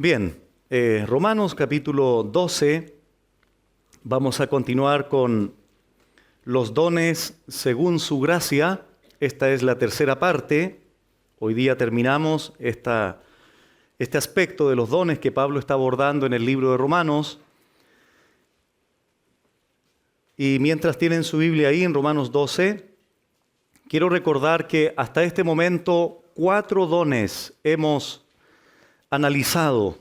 Bien, Romanos capítulo 12, vamos a continuar con los dones según su gracia. Esta es la tercera parte. Hoy día terminamos este aspecto de los dones que Pablo está abordando en el libro de Romanos. Y mientras tienen su Biblia ahí en Romanos 12, quiero recordar que hasta este momento 4 dones hemos analizado.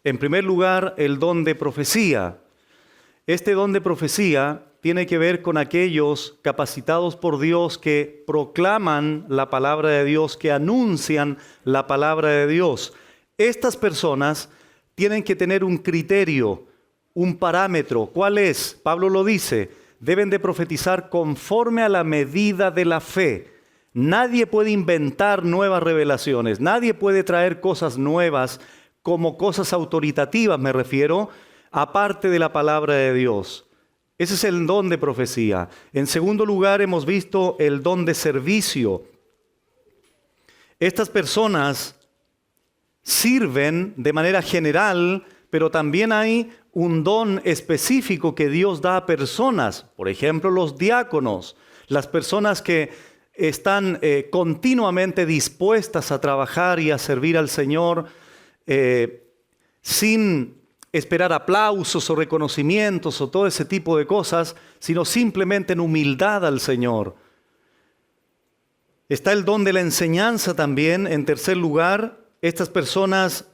En primer lugar, el don de profecía. Este don de profecía tiene que ver con aquellos capacitados por Dios que proclaman la palabra de Dios, que anuncian la palabra de Dios. Estas personas tienen que tener un criterio, un parámetro. ¿Cuál es? Pablo lo dice, deben de profetizar conforme a la medida de la fe. Nadie puede inventar nuevas revelaciones, nadie puede traer cosas nuevas como cosas autoritativas, me refiero, aparte de la palabra de Dios. Ese es el don de profecía. En segundo lugar, hemos visto el don de servicio. Estas personas sirven de manera general, pero también hay un don específico que Dios da a personas. Por ejemplo, los diáconos, las personas que están continuamente dispuestas a trabajar y a servir al Señor sin esperar aplausos o reconocimientos o todo ese tipo de cosas, sino simplemente en humildad al Señor. Está el don de la enseñanza también. En tercer lugar, estas personas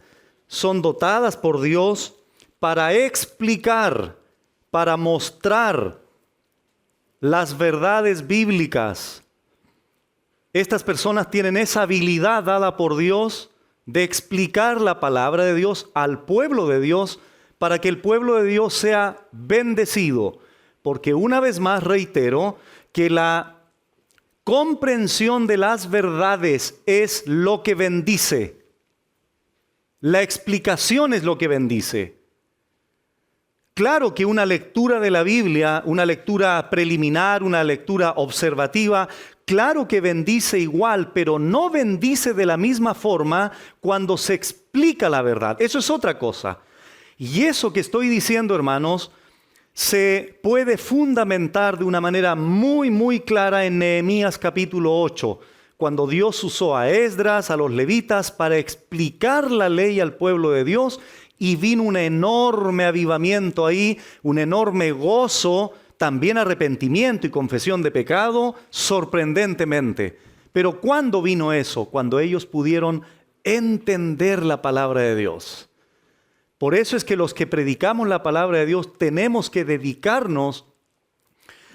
son dotadas por Dios para explicar, para mostrar las verdades bíblicas. Estas personas tienen esa habilidad dada por Dios de explicar la palabra de Dios al pueblo de Dios para que el pueblo de Dios sea bendecido. Porque una vez más reitero que la comprensión de las verdades es lo que bendice. La explicación es lo que bendice. Claro que una lectura de la Biblia, una lectura preliminar, una lectura observativa, claro que bendice igual, pero no bendice de la misma forma cuando se explica la verdad. Eso es otra cosa. Y eso que estoy diciendo, hermanos, se puede fundamentar de una manera muy clara en Nehemías capítulo 8, cuando Dios usó a Esdras, a los levitas, para explicar la ley al pueblo de Dios, y vino un enorme avivamiento ahí, un enorme gozo, también arrepentimiento y confesión de pecado, sorprendentemente. Pero ¿cuándo vino eso? Cuando ellos pudieron entender la palabra de Dios. Por eso es que los que predicamos la palabra de Dios tenemos que dedicarnos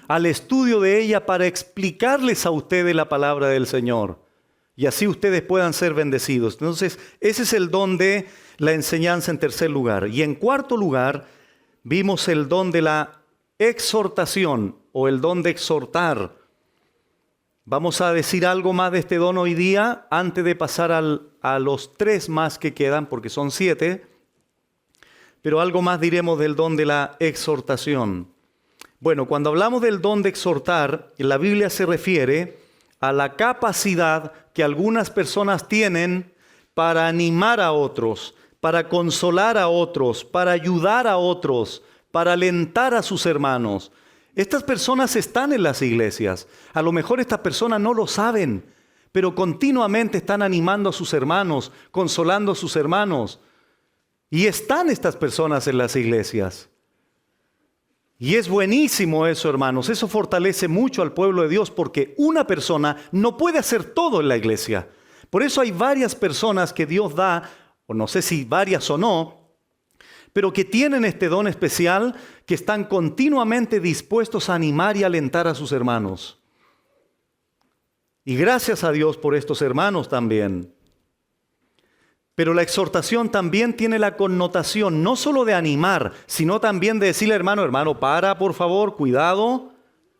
al estudio de ella para explicarles a ustedes la palabra del Señor. Y así ustedes puedan ser bendecidos. Entonces, ese es el don de la enseñanza en tercer lugar. Y en cuarto lugar, vimos el don de la exhortación o el don de exhortar. Vamos a decir algo más de este don hoy día antes de pasar a los 3 más que quedan, porque son 7. Pero algo más diremos del don de la exhortación. Bueno, cuando hablamos del don de exhortar, en la Biblia se refiere a la capacidad que algunas personas tienen para animar a otros, para consolar a otros, para ayudar a otros, para alentar a sus hermanos. Estas personas están en las iglesias. A lo mejor estas personas no lo saben, pero continuamente están animando a sus hermanos, consolando a sus hermanos. Y están estas personas en las iglesias. Y es buenísimo eso, hermanos. Eso fortalece mucho al pueblo de Dios porque una persona no puede hacer todo en la iglesia. Por eso hay varias personas que Dios da, o no sé si varias o no, pero que tienen este don especial, que están continuamente dispuestos a animar y alentar a sus hermanos. Y gracias a Dios por estos hermanos también. Pero la exhortación también tiene la connotación no solo de animar, sino también de decirle, hermano, para, por favor, cuidado,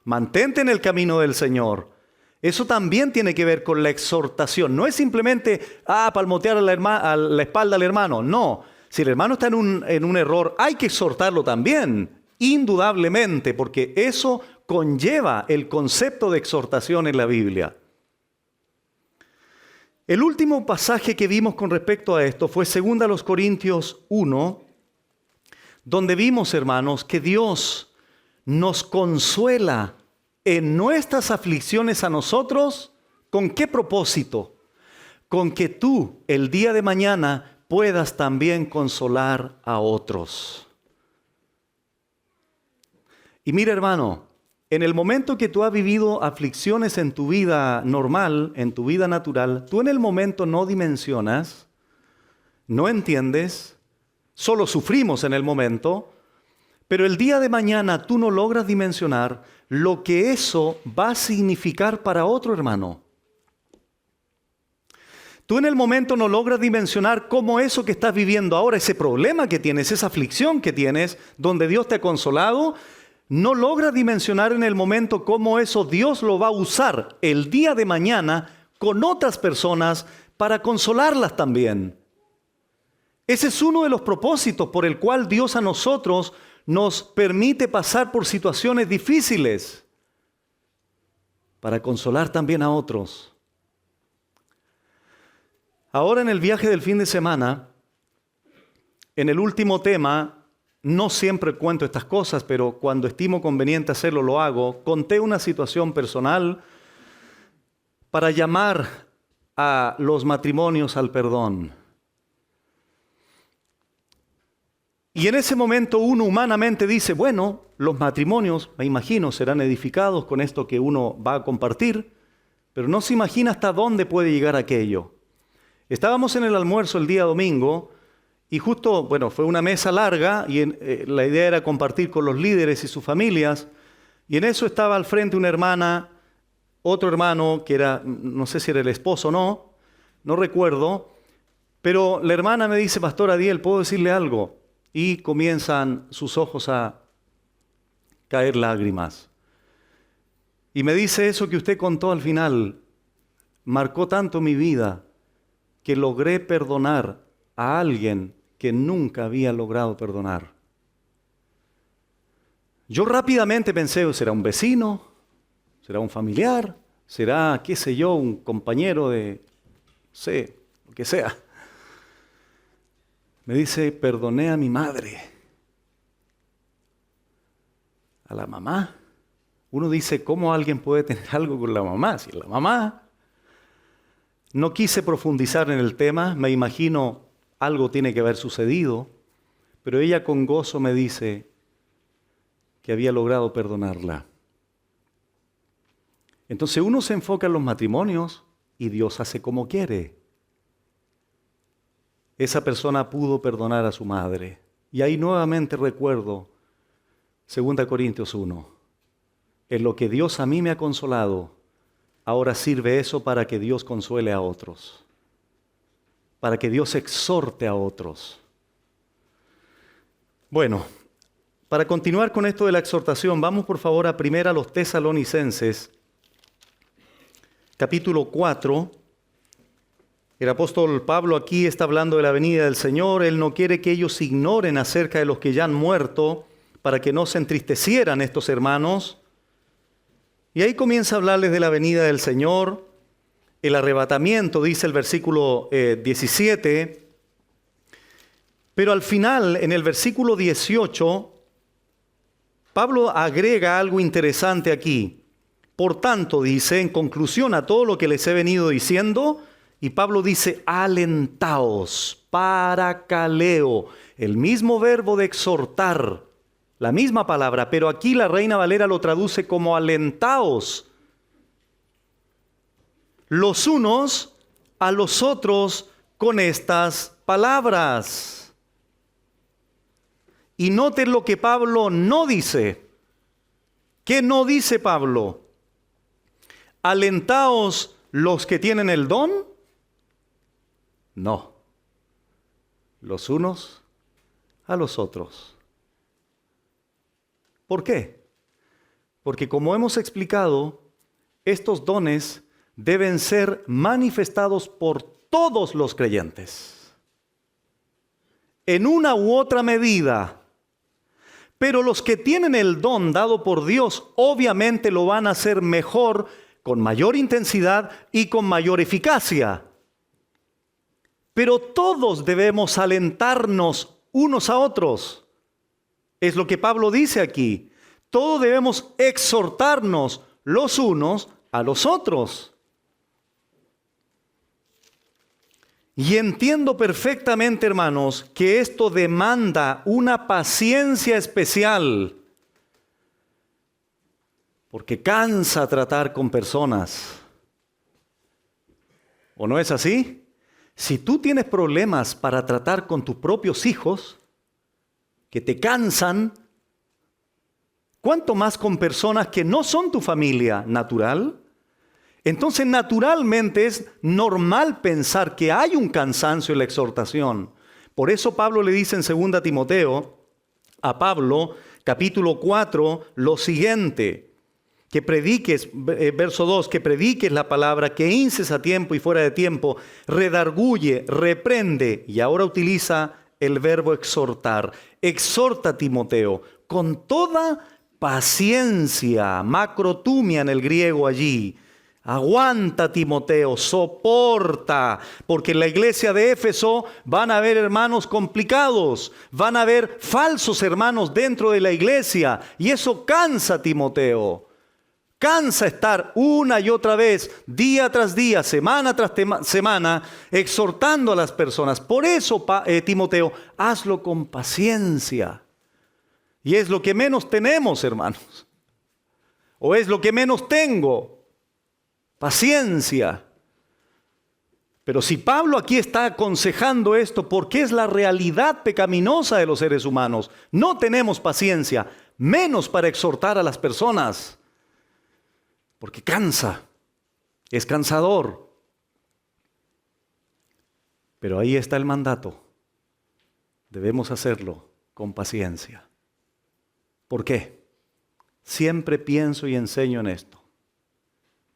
mantente en el camino del Señor. Eso también tiene que ver con la exhortación. No es simplemente, palmotear a la espalda al hermano. No, si el hermano está en un error, hay que exhortarlo también, indudablemente, porque eso conlleva el concepto de exhortación en la Biblia. El último pasaje que vimos con respecto a esto fue 2 Corintios 1, donde vimos, hermanos, que Dios nos consuela en nuestras aflicciones a nosotros. ¿Con qué propósito? Con que tú el día de mañana puedas también consolar a otros. Y mira, hermano, en el momento que tú has vivido aflicciones en tu vida normal, en tu vida natural, tú en el momento no dimensionas, no entiendes, solo sufrimos en el momento, pero el día de mañana tú no logras dimensionar lo que eso va a significar para otro hermano. Tú en el momento no logras dimensionar cómo eso que estás viviendo ahora, ese problema que tienes, esa aflicción que tienes, donde Dios te ha consolado, no logras dimensionar en el momento cómo eso Dios lo va a usar el día de mañana con otras personas para consolarlas también. Ese es uno de los propósitos por el cual Dios a nosotros nos permite pasar por situaciones difíciles para consolar también a otros. Ahora en el viaje del fin de semana, en el último tema, no siempre cuento estas cosas, pero cuando estimo conveniente hacerlo, lo hago. Conté una situación personal para llamar a los matrimonios al perdón. Y en ese momento uno humanamente dice, bueno, los matrimonios, me imagino, serán edificados con esto que uno va a compartir, pero no se imagina hasta dónde puede llegar aquello. Estábamos en el almuerzo el día domingo y justo, bueno, fue una mesa larga y la idea era compartir con los líderes y sus familias. Y en eso estaba al frente una hermana, otro hermano que era, no sé si era el esposo o no recuerdo, pero la hermana me dice, Pastor Adiel, ¿puedo decirle algo? Y comienzan sus ojos a caer lágrimas. Y me dice, eso que usted contó al final marcó tanto mi vida que logré perdonar a alguien que nunca había logrado perdonar. Yo rápidamente pensé, ¿será un vecino? ¿Será un familiar? ¿Será, qué sé yo, un compañero de, no sé, lo que sea? Me dice, perdoné a mi madre. A la mamá. Uno dice, ¿cómo alguien puede tener algo con la mamá? Si la mamá. No quise profundizar en el tema, me imagino algo tiene que haber sucedido, pero ella con gozo me dice que había logrado perdonarla. Entonces uno se enfoca en los matrimonios y Dios hace como quiere. Esa persona pudo perdonar a su madre. Y ahí nuevamente recuerdo 2 Corintios 1. En lo que Dios a mí me ha consolado, ahora sirve eso para que Dios consuele a otros. Para que Dios exhorte a otros. Bueno, para continuar con esto de la exhortación, vamos por favor a 1 Tesalonicenses, capítulo 4. El apóstol Pablo aquí está hablando de la venida del Señor. Él no quiere que ellos ignoren acerca de los que ya han muerto, para que no se entristecieran estos hermanos. Y ahí comienza a hablarles de la venida del Señor. El arrebatamiento, dice el versículo 17, pero al final, en el versículo 18, Pablo agrega algo interesante aquí. Por tanto, dice, en conclusión a todo lo que les he venido diciendo, y Pablo dice, alentaos, parakaleo, el mismo verbo de exhortar, la misma palabra, pero aquí la Reina Valera lo traduce como alentaos, los unos a los otros con estas palabras. Y noten lo que Pablo no dice. ¿Qué no dice Pablo? ¿Alentaos los que tienen el don? No. Los unos a los otros. ¿Por qué? Porque como hemos explicado, estos dones deben ser manifestados por todos los creyentes, en una u otra medida. Pero los que tienen el don dado por Dios, obviamente lo van a hacer mejor, con mayor intensidad y con mayor eficacia. pero todos debemos alentarnos unos a otros. Es lo que Pablo dice aquí. Todos debemos exhortarnos los unos a los otros. Y entiendo perfectamente, hermanos, que esto demanda una paciencia especial, porque cansa tratar con personas. ¿O no es así? Si tú tienes problemas para tratar con tus propios hijos, que te cansan, ¿cuánto más con personas que no son tu familia natural? Entonces, naturalmente es normal pensar que hay un cansancio en la exhortación. Por eso Pablo le dice en 2 Timoteo, a Pablo, capítulo 4, lo siguiente: que prediques, verso 2, que prediques la palabra, que inces a tiempo y fuera de tiempo, redarguye, reprende, y ahora utiliza el verbo exhortar. Exhorta a Timoteo con toda paciencia, macrotumia en el griego allí. Aguanta, Timoteo, soporta, porque en la iglesia de Éfeso van a haber hermanos complicados, van a haber falsos hermanos dentro de la iglesia, y eso cansa, Timoteo. Cansa estar una y otra vez, día tras día, semana tras semana, exhortando a las personas. Por eso, Timoteo, hazlo con paciencia. Y es lo que menos tenemos, hermanos. O es lo que menos tengo. Paciencia. Pero si Pablo aquí está aconsejando esto, porque es la realidad pecaminosa de los seres humanos, no tenemos paciencia, menos para exhortar a las personas, porque cansa, es cansador. Pero ahí está el mandato, debemos hacerlo con paciencia. ¿Por qué? Siempre pienso y enseño en esto.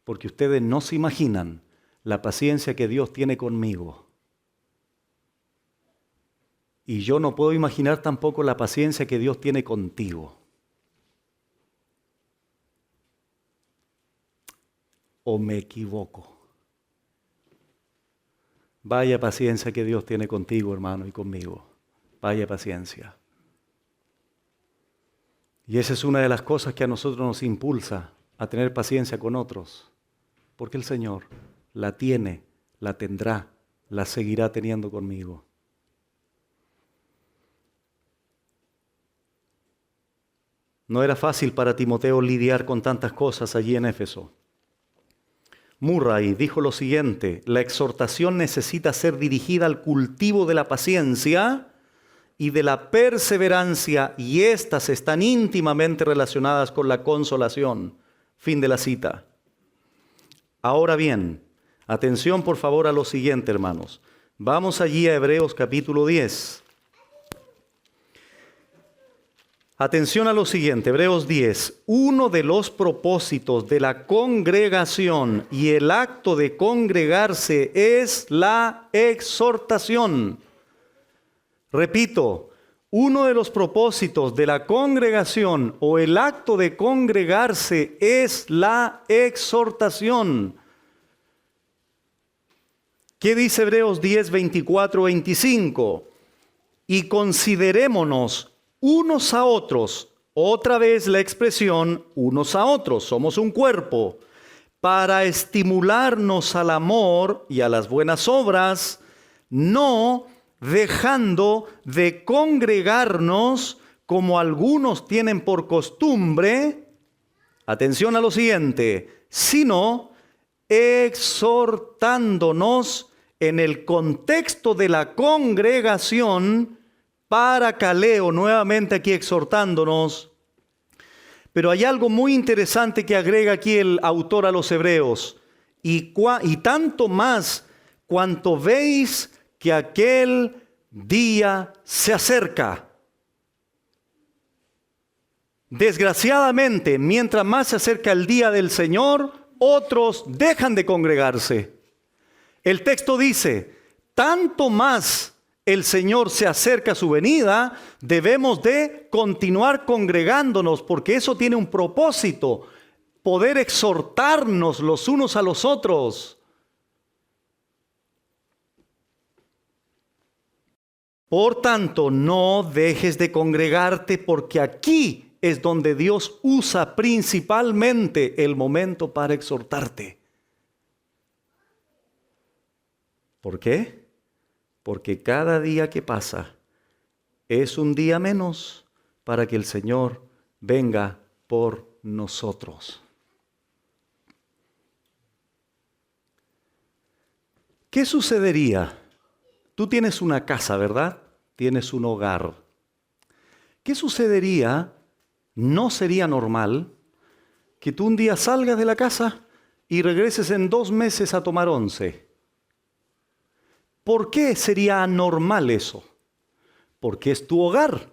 Porque ustedes no se imaginan la paciencia que Dios tiene conmigo. Y yo no puedo imaginar tampoco la paciencia que Dios tiene contigo. ¿O me equivoco? Vaya paciencia que Dios tiene contigo, hermano, y conmigo. Vaya paciencia. Y esa es una de las cosas que a nosotros nos impulsa a tener paciencia con otros. Porque el Señor la tiene, la tendrá, la seguirá teniendo conmigo. No era fácil para Timoteo lidiar con tantas cosas allí en Éfeso. Murray dijo lo siguiente: la exhortación necesita ser dirigida al cultivo de la paciencia y de la perseverancia, y éstas están íntimamente relacionadas con la consolación. Fin de la cita. Ahora bien, atención por favor a lo siguiente, hermanos. Vamos allí a Hebreos capítulo 10. Atención a lo siguiente, Hebreos 10. Uno de los propósitos de la congregación y el acto de congregarse es la exhortación. Repito, uno de los propósitos de la congregación o el acto de congregarse es la exhortación. ¿Qué dice Hebreos 10, 24, 25? Y considerémonos unos a otros, otra vez la expresión unos a otros, somos un cuerpo, para estimularnos al amor y a las buenas obras, no dejando de congregarnos como algunos tienen por costumbre, atención a lo siguiente, sino exhortándonos en el contexto de la congregación, parakaleo, nuevamente aquí exhortándonos. Pero hay algo muy interesante que agrega aquí el autor a los hebreos, y tanto más cuanto veis que aquel día se acerca. Desgraciadamente, mientras más se acerca el día del Señor, otros dejan de congregarse. El texto dice, tanto más el Señor se acerca a su venida, debemos de continuar congregándonos, porque eso tiene un propósito, poder exhortarnos los unos a los otros. Por tanto, no dejes de congregarte, porque aquí es donde Dios usa principalmente el momento para exhortarte. ¿Por qué? Porque cada día que pasa es un día menos para que el Señor venga por nosotros. ¿Qué sucedería? Tú tienes una casa, ¿verdad? Tienes un hogar. ¿Qué sucedería? ¿No sería normal que tú un día salgas de la casa y regreses en 2 meses a tomar 11? ¿Por qué sería anormal eso? Porque es tu hogar,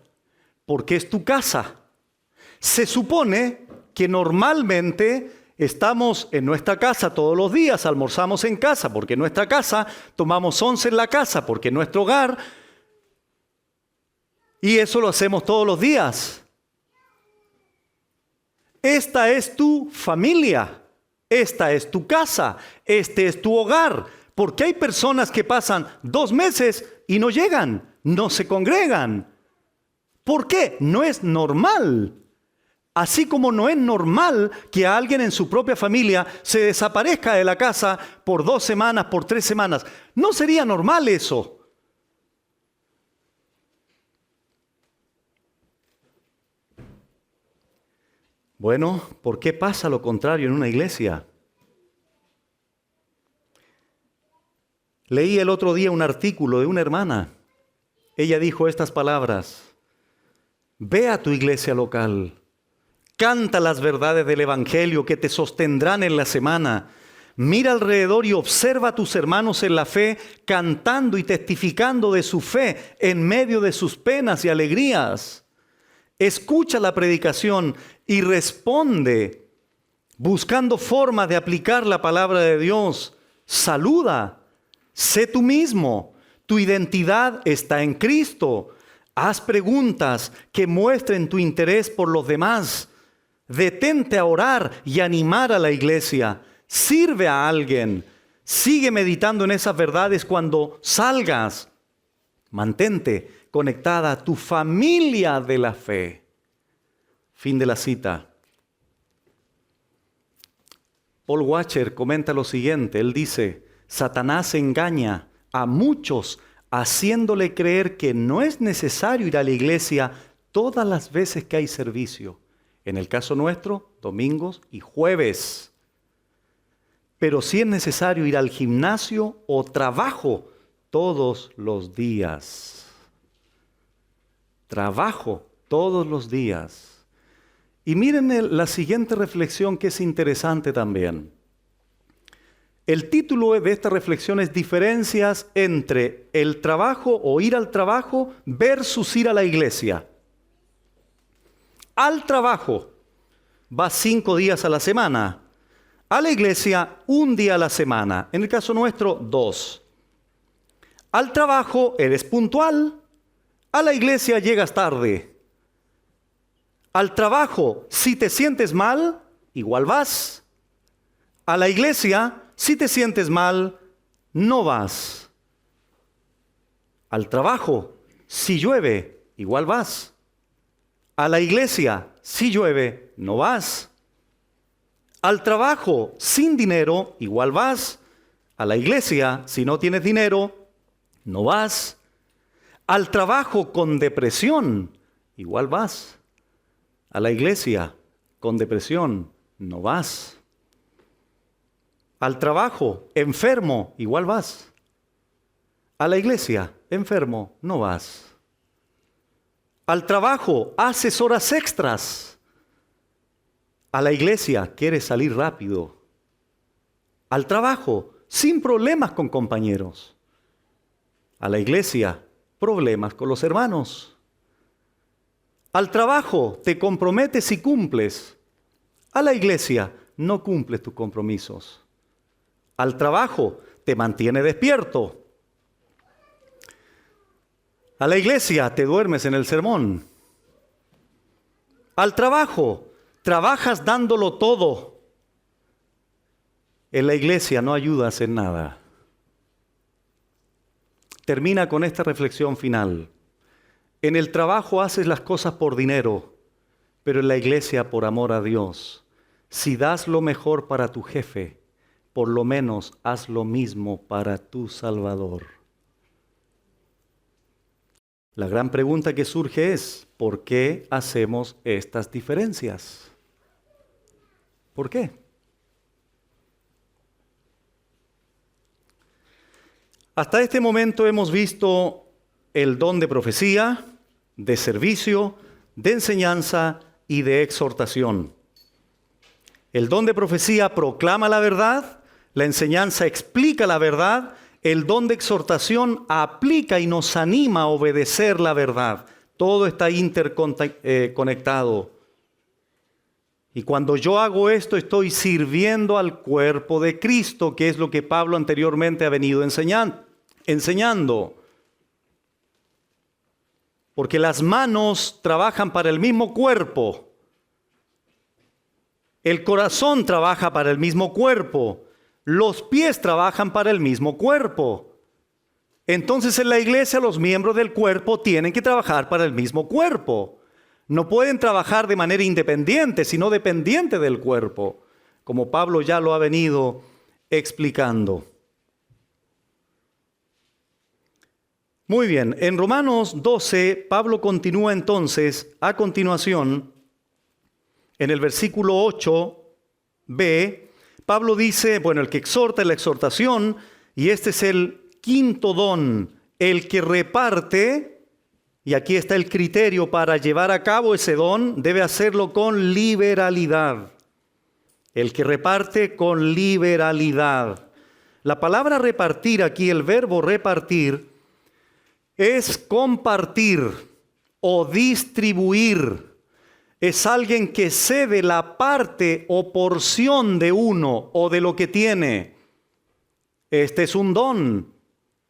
porque es tu casa. Se supone que normalmente estamos en nuestra casa todos los días, almorzamos en casa porque es nuestra casa, tomamos 11 en la casa porque es nuestro hogar, y eso lo hacemos todos los días. Esta es tu familia, esta es tu casa, este es tu hogar. Porque hay personas que pasan 2 meses y no llegan, no se congregan. ¿Por qué? No es normal. Así como no es normal que alguien en su propia familia se desaparezca de la casa por 2 semanas, por 3 semanas. No sería normal eso. Bueno, ¿por qué pasa lo contrario en una iglesia? Leí el otro día un artículo de una hermana. Ella dijo estas palabras: ve a tu iglesia local, canta las verdades del Evangelio que te sostendrán en la semana. Mira alrededor y observa a tus hermanos en la fe, cantando y testificando de su fe en medio de sus penas y alegrías. Escucha la predicación y responde, buscando formas de aplicar la palabra de Dios. Saluda. Sé tú mismo, tu identidad está en Cristo. Haz preguntas que muestren tu interés por los demás. Detente a orar y animar a la iglesia. Sirve a alguien. Sigue meditando en esas verdades cuando salgas. Mantente conectada a tu familia de la fe. Fin de la cita. Paul Washer comenta lo siguiente. Él dice: Satanás engaña a muchos haciéndole creer que no es necesario ir a la iglesia todas las veces que hay servicio. En el caso nuestro, domingos y jueves. Pero sí es necesario ir al gimnasio o trabajo todos los días. Trabajo todos los días. Y miren la siguiente reflexión que es interesante también. El título de esta reflexión es diferencias entre el trabajo o ir al trabajo versus ir a la iglesia. Al trabajo vas 5 días a la semana. A la iglesia 1 día a la semana. En el caso nuestro, 2. Al trabajo eres puntual. A la iglesia llegas tarde. Al trabajo, si te sientes mal, igual vas. A la iglesia, si te sientes mal, no vas. Al trabajo, si llueve, igual vas. A la iglesia, si llueve, no vas. Al trabajo, sin dinero, igual vas. A la iglesia, si no tienes dinero, no vas. Al trabajo con depresión, igual vas. A la iglesia con depresión, no vas. Al trabajo, enfermo, igual vas. A la iglesia, enfermo, no vas. Al trabajo, haces horas extras. A la iglesia, quieres salir rápido. Al trabajo, sin problemas con compañeros. A la iglesia, problemas con los hermanos. Al trabajo, te comprometes y cumples. A la iglesia, no cumples tus compromisos. Al trabajo, te mantiene despierto. A la iglesia, te duermes en el sermón. Al trabajo, trabajas dándolo todo. En la iglesia no ayudas en nada. termina con esta reflexión final. En el trabajo haces las cosas por dinero, pero en la iglesia por amor a Dios. Si das lo mejor para tu jefe, por lo menos haz lo mismo para tu Salvador. La gran pregunta que surge es, ¿por qué hacemos estas diferencias? ¿Por qué? Hasta este momento hemos visto el don de profecía, de servicio, de enseñanza y de exhortación. El don de profecía proclama la verdad, la enseñanza explica la verdad, el don de exhortación aplica y nos anima a obedecer la verdad. Todo está interconectado. Y cuando yo hago esto, estoy sirviendo al cuerpo de Cristo, que es lo que Pablo anteriormente ha venido enseñando. Porque las manos trabajan para el mismo cuerpo. El corazón trabaja para el mismo cuerpo. Los pies trabajan para el mismo cuerpo. Entonces en la iglesia los miembros del cuerpo tienen que trabajar para el mismo cuerpo. No pueden trabajar de manera independiente, sino dependiente del cuerpo, como Pablo ya lo ha venido explicando. Muy bien, en Romanos 12, Pablo continúa entonces, a continuación, en el versículo 8b, Pablo dice, el que exhorta es la exhortación, y este es el quinto don, el que reparte, y aquí está el criterio para llevar a cabo ese don, debe hacerlo con liberalidad. El que reparte con liberalidad. La palabra repartir aquí, el verbo repartir, es compartir o distribuir. Es alguien que cede la parte o porción de uno o de lo que tiene. Este es un don.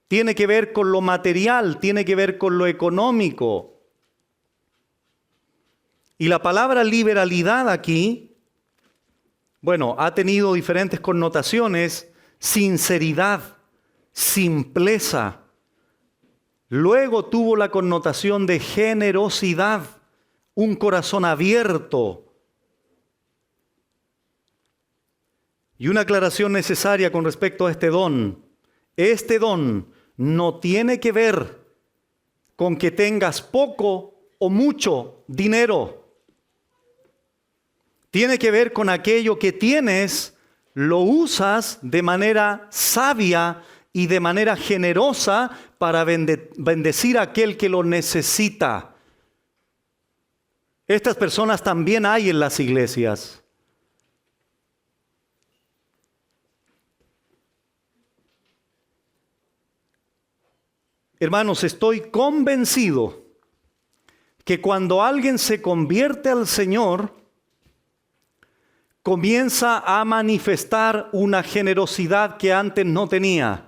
Tiene que ver con lo material, tiene que ver con lo económico. Y la palabra liberalidad aquí, ha tenido diferentes connotaciones: sinceridad, simpleza. Luego tuvo la connotación de generosidad, un corazón abierto. Y una aclaración necesaria con respecto a este don. Este don no tiene que ver con que tengas poco o mucho dinero. Tiene que ver con aquello que tienes, lo usas de manera sabia y de manera generosa para bendecir a aquel que lo necesita. Estas personas también hay en las iglesias. Hermanos, estoy convencido que cuando alguien se convierte al Señor, comienza a manifestar una generosidad que antes no tenía.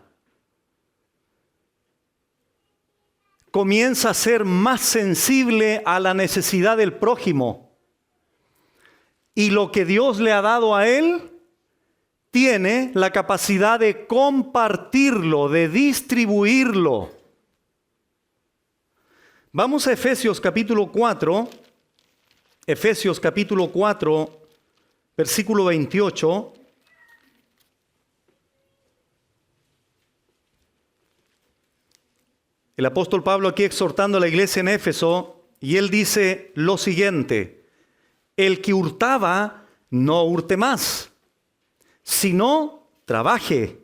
Comienza a ser más sensible a la necesidad del prójimo. Y lo que Dios le ha dado a él, tiene la capacidad de compartirlo, de distribuirlo. Vamos a Efesios capítulo 4, versículo 28. El apóstol Pablo aquí exhortando a la iglesia en Éfeso, y él dice lo siguiente: el que hurtaba, no hurte más, sino trabaje,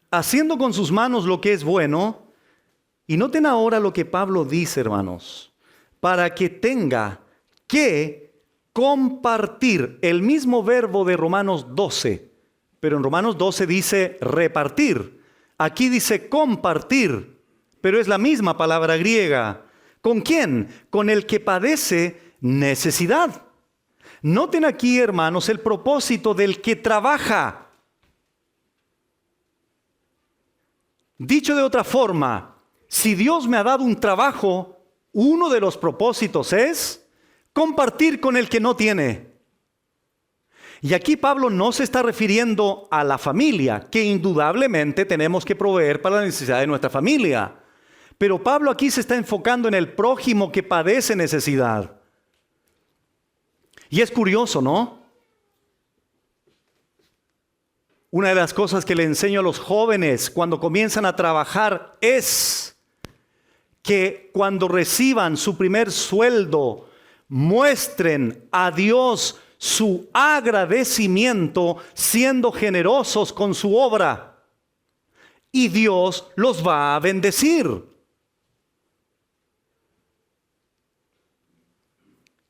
haciendo con sus manos lo que es bueno. Y noten ahora lo que Pablo dice, hermanos, para que tenga que compartir, el mismo verbo de Romanos 12, pero en Romanos 12 dice repartir, aquí dice compartir, pero es la misma palabra griega. ¿Con quién? Con el que padece necesidad. Noten aquí, hermanos, el propósito del que trabaja. Dicho de otra forma, si Dios me ha dado un trabajo, uno de los propósitos es compartir con el que no tiene. Y aquí Pablo no se está refiriendo a la familia, que indudablemente tenemos que proveer para la necesidad de nuestra familia. Pero Pablo aquí se está enfocando en el prójimo que padece necesidad. Y es curioso, ¿no? Una de las cosas que le enseño a los jóvenes cuando comienzan a trabajar es que cuando reciban su primer sueldo, muestren a Dios su agradecimiento siendo generosos con su obra. Y Dios los va a bendecir.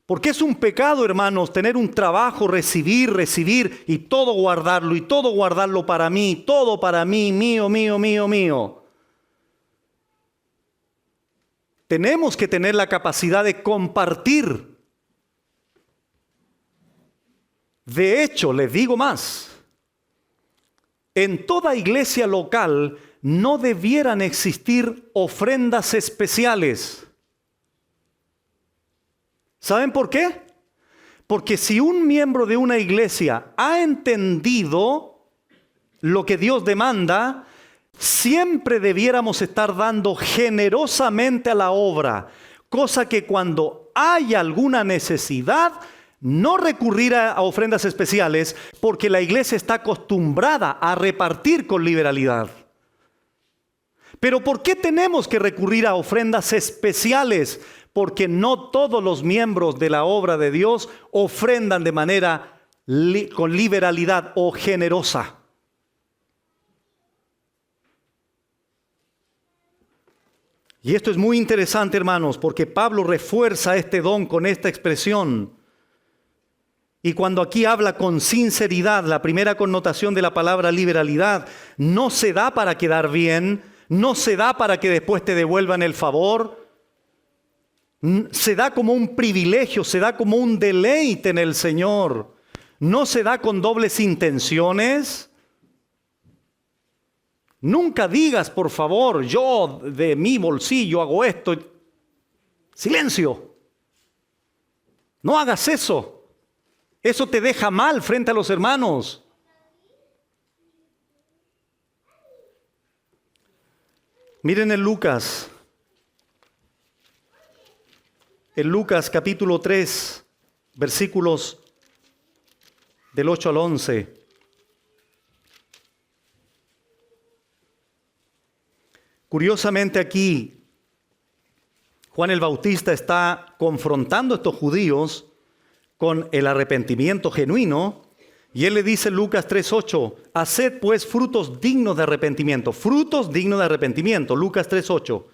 Porque es un pecado, hermanos, tener un trabajo, recibir y todo guardarlo para mí, todo para mí, mío. Tenemos que tener la capacidad de compartir. De hecho, les digo más, en toda iglesia local no debieran existir ofrendas especiales. ¿Saben por qué? Porque si un miembro de una iglesia ha entendido lo que Dios demanda, siempre debiéramos estar dando generosamente a la obra, cosa que cuando hay alguna necesidad, no recurrir a ofrendas especiales, porque la iglesia está acostumbrada a repartir con liberalidad. Pero ¿por qué tenemos que recurrir a ofrendas especiales? Porque no todos los miembros de la obra de Dios ofrendan de manera con liberalidad o generosa. Y esto es muy interesante, hermanos, porque Pablo refuerza este don con esta expresión. Y cuando aquí habla con sinceridad, la primera connotación de la palabra liberalidad, no se da para quedar bien, no se da para que después te devuelvan el favor, se da como un privilegio, se da como un deleite en el Señor, no se da con dobles intenciones. Nunca digas, por favor, yo de mi bolsillo hago esto. Silencio. No hagas eso. Eso te deja mal frente a los hermanos. Miren en Lucas capítulo 3, versículos del 8 al 11. Curiosamente aquí, Juan el Bautista está confrontando a estos judíos con el arrepentimiento genuino, y él le dice en Lucas 3:8, haced pues frutos dignos de arrepentimiento, Lucas 3:8,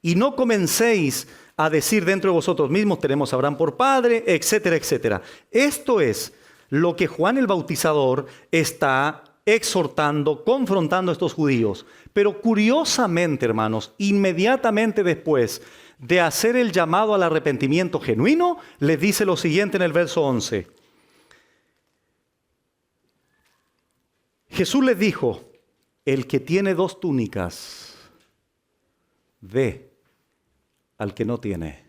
y no comencéis a decir dentro de vosotros mismos, tenemos a Abraham por padre, etcétera, etcétera. Esto es lo que Juan el Bautizador está exhortando, confrontando a estos judíos. Pero curiosamente, hermanos, inmediatamente después de hacer el llamado al arrepentimiento genuino, les dice lo siguiente en el verso 11. Jesús les dijo, el que tiene 2 túnicas, dé al que no tiene.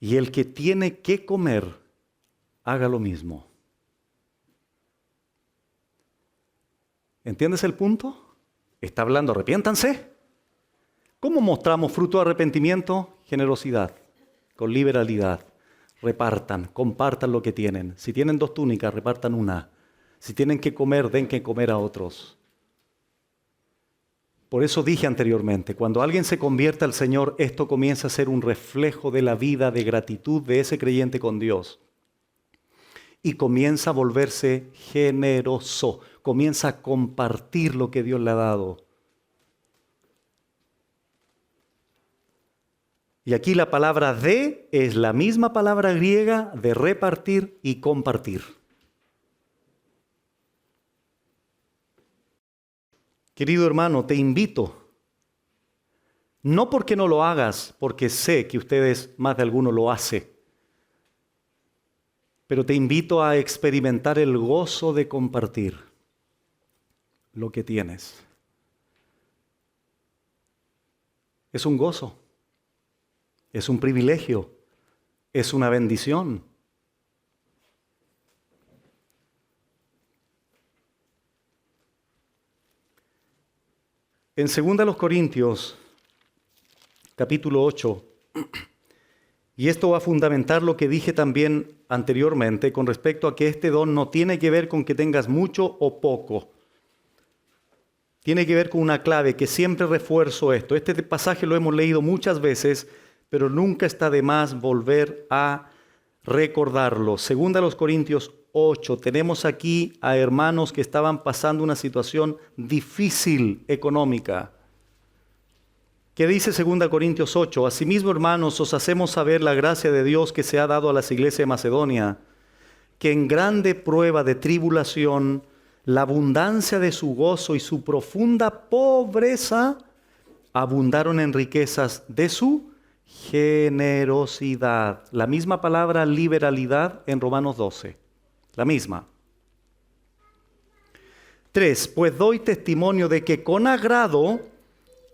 Y el que tiene que comer, haga lo mismo. ¿Entiendes el punto? Está hablando, arrepiéntanse. ¿Cómo mostramos fruto de arrepentimiento? Generosidad, con liberalidad. Repartan, compartan lo que tienen. Si tienen 2 túnicas, repartan una. Si tienen que comer, den que comer a otros. Por eso dije anteriormente, cuando alguien se convierte al Señor, esto comienza a ser un reflejo de la vida de gratitud de ese creyente con Dios. Y comienza a volverse generoso, comienza a compartir lo que Dios le ha dado. Y aquí la palabra de es la misma palabra griega de repartir y compartir. Querido hermano, te invito, no porque no lo hagas, porque sé que ustedes, más de alguno lo hace, pero te invito a experimentar el gozo de compartir lo que tienes. Es un gozo, es un privilegio, es una bendición. En 2 Corintios, capítulo 8, y esto va a fundamentar lo que dije también anteriormente con respecto a que este don no tiene que ver con que tengas mucho o poco. Tiene que ver con una clave que siempre refuerzo esto. Este pasaje lo hemos leído muchas veces, pero nunca está de más volver a recordarlo. 2 Corintios 8, tenemos aquí a hermanos que estaban pasando una situación difícil económica. ¿Qué dice 2 Corintios 8? Asimismo, hermanos, os hacemos saber la gracia de Dios que se ha dado a las iglesias de Macedonia, que en grande prueba de tribulación, la abundancia de su gozo y su profunda pobreza abundaron en riquezas de su generosidad. La misma palabra liberalidad en Romanos 12. La misma. 3. Pues doy testimonio de que con agrado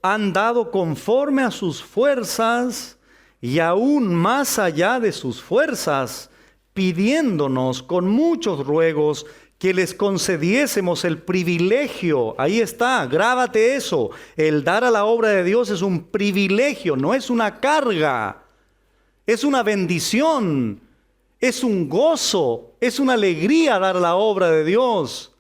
han dado conforme a sus fuerzas y aún más allá de sus fuerzas, pidiéndonos con muchos ruegos que les concediésemos el privilegio. Ahí está, grábate eso. El dar a la obra de Dios es un privilegio, no es una carga. Es una bendición, es un gozo, es una alegría dar a la obra de Dios.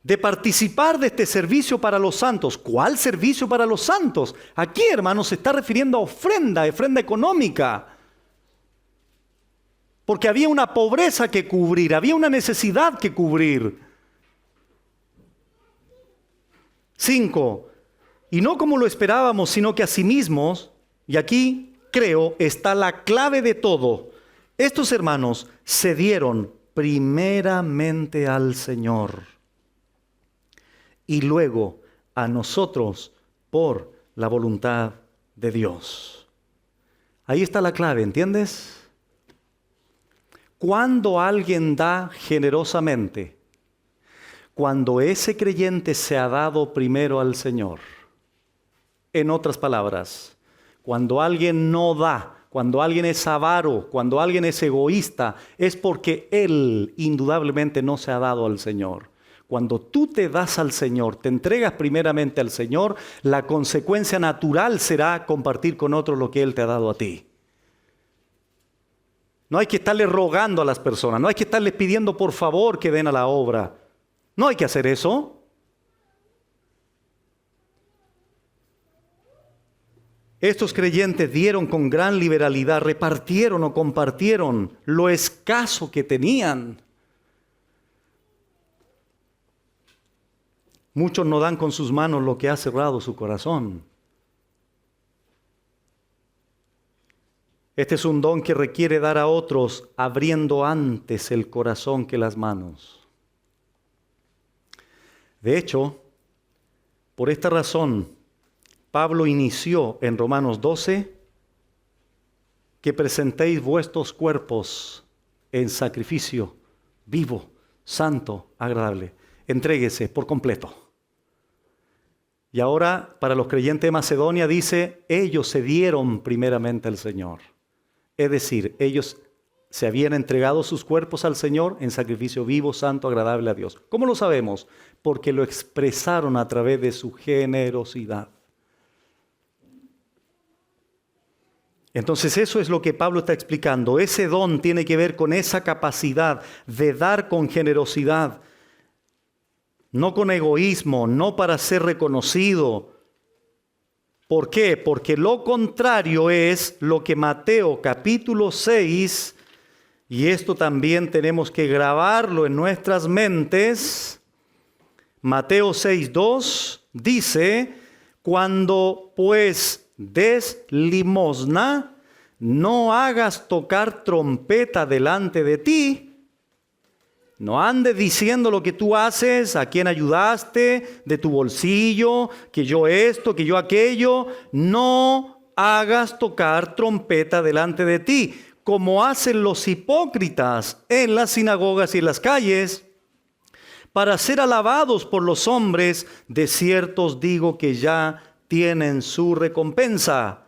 De participar de este servicio para los santos. ¿Cuál servicio para los santos? Aquí, hermanos, se está refiriendo a ofrenda económica. Porque había una pobreza que cubrir, había una necesidad que cubrir. 5. Y no como lo esperábamos, sino que asimismo, y aquí creo está la clave de todo, estos hermanos se dieron primeramente al Señor y luego a nosotros por la voluntad de Dios. Ahí está la clave, ¿entiendes? Cuando alguien da generosamente, cuando ese creyente se ha dado primero al Señor. En otras palabras, cuando alguien no da, cuando alguien es avaro, cuando alguien es egoísta, es porque él indudablemente no se ha dado al Señor. Cuando tú te das al Señor, te entregas primeramente al Señor, la consecuencia natural será compartir con otros lo que Él te ha dado a ti. No hay que estarle rogando a las personas, no hay que estarles pidiendo por favor que den a la obra. No hay que hacer eso. Estos creyentes dieron con gran liberalidad, repartieron o compartieron lo escaso que tenían. Muchos no dan con sus manos lo que ha cerrado su corazón. Este es un don que requiere dar a otros abriendo antes el corazón que las manos. De hecho, por esta razón, Pablo inició en Romanos 12 que presentéis vuestros cuerpos en sacrificio vivo, santo, agradable. Entréguese por completo. Y ahora, para los creyentes de Macedonia, dice, ellos se dieron primeramente al Señor. Es decir, ellos se habían entregado sus cuerpos al Señor en sacrificio vivo, santo, agradable a Dios. ¿Cómo lo sabemos? Porque lo expresaron a través de su generosidad. Entonces eso es lo que Pablo está explicando. Ese don tiene que ver con esa capacidad de dar con generosidad. No con egoísmo, no para ser reconocido. ¿Por qué? Porque lo contrario es lo que Mateo capítulo 6, y esto también tenemos que grabarlo en nuestras mentes. Mateo 6:2 dice, cuando pues des limosna, no hagas tocar trompeta delante de ti. No andes diciendo lo que tú haces, a quién ayudaste, de tu bolsillo, que yo esto, que yo aquello. No hagas tocar trompeta delante de ti, como hacen los hipócritas en las sinagogas y en las calles, para ser alabados por los hombres. De cierto os digo que ya tienen su recompensa.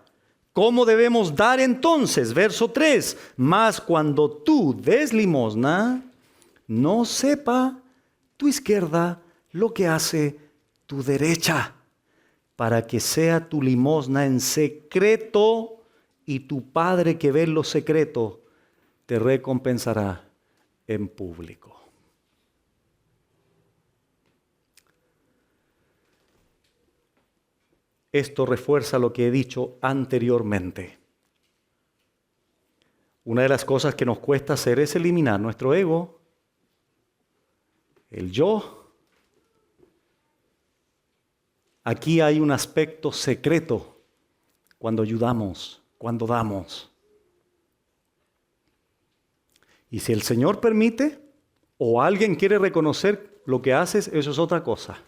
¿Cómo debemos dar entonces? Verso 3. Mas cuando tú des limosna, no sepa tu izquierda lo que hace tu derecha, para que sea tu limosna en secreto, y tu Padre que ve en lo secreto te recompensará en público. Esto refuerza lo que he dicho anteriormente. Una de las cosas que nos cuesta hacer es eliminar nuestro ego, el yo. Aquí hay un aspecto secreto cuando ayudamos, cuando damos. Y si el Señor permite o alguien quiere reconocer lo que haces, eso es otra cosa.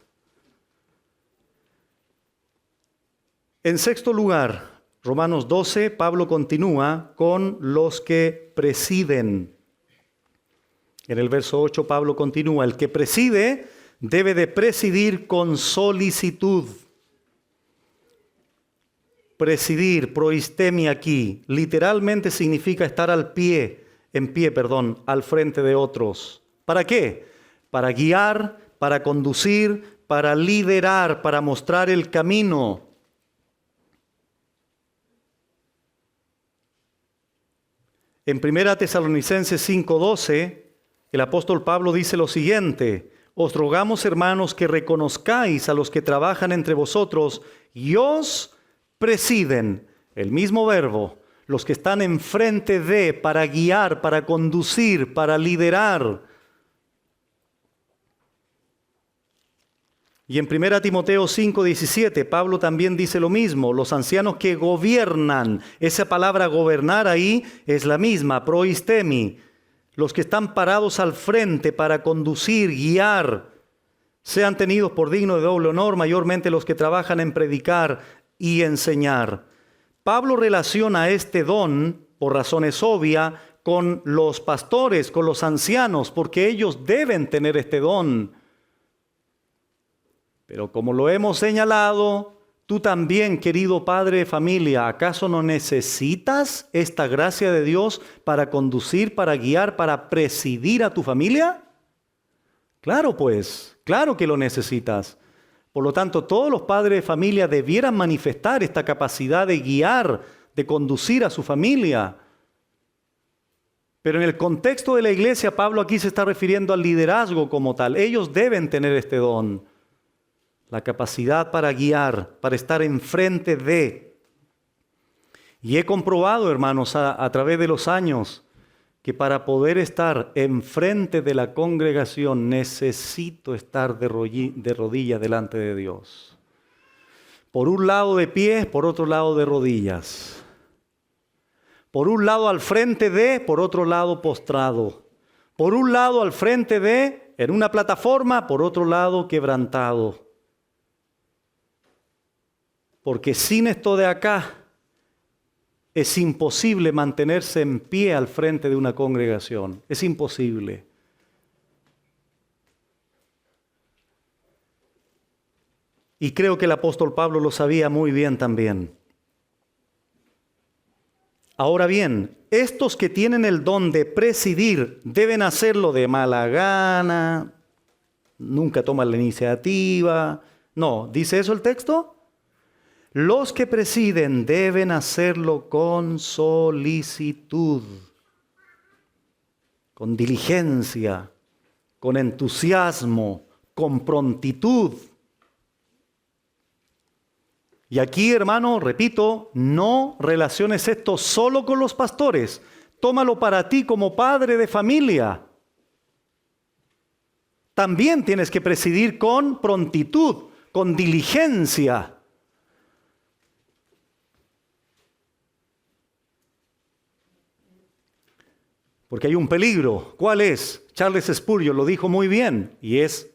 En sexto lugar, Romanos 12, Pablo continúa con los que presiden. En el verso 8 Pablo continúa, el que preside debe de presidir con solicitud. Presidir, proistemi aquí, literalmente significa estar al frente de otros. ¿Para qué? Para guiar, para conducir, para liderar, para mostrar el camino. En 1 Tesalonicenses 5:12, el apóstol Pablo dice lo siguiente: os rogamos, hermanos, que reconozcáis a los que trabajan entre vosotros y os presiden, el mismo verbo, los que están enfrente de, para guiar, para conducir, para liderar. Y en 1 Timoteo 5:17, Pablo también dice lo mismo, los ancianos que gobiernan, esa palabra gobernar ahí es la misma, proistemi, los que están parados al frente para conducir, guiar, sean tenidos por dignos de doble honor, mayormente los que trabajan en predicar y enseñar. Pablo relaciona este don, por razones obvias, con los pastores, con los ancianos, porque ellos deben tener este don. Pero como lo hemos señalado, tú también, querido padre de familia, ¿acaso no necesitas esta gracia de Dios para conducir, para guiar, para presidir a tu familia? Claro pues, claro que lo necesitas. Por lo tanto, todos los padres de familia debieran manifestar esta capacidad de guiar, de conducir a su familia. Pero en el contexto de la iglesia, Pablo aquí se está refiriendo al liderazgo como tal. Ellos deben tener este don. La capacidad para guiar, para estar enfrente de. Y he comprobado, hermanos, a través de los años, que para poder estar enfrente de la congregación necesito estar de rodillas delante de Dios. Por un lado de pies, por otro lado de rodillas. Por un lado al frente de, por otro lado postrado. Por un lado al frente de, en una plataforma, por otro lado quebrantado. Porque sin esto de acá es imposible mantenerse en pie al frente de una congregación. Es imposible. Y creo que el apóstol Pablo lo sabía muy bien también. Ahora bien, estos que tienen el don de presidir deben hacerlo de mala gana, nunca toman la iniciativa. No, ¿dice eso el texto? Los que presiden deben hacerlo con solicitud, con diligencia, con entusiasmo, con prontitud. Y aquí, hermano, repito, no relaciones esto solo con los pastores. Tómalo para ti como padre de familia. También tienes que presidir con prontitud, con diligencia. Porque hay un peligro. ¿Cuál es? Charles Spurgeon lo dijo muy bien y es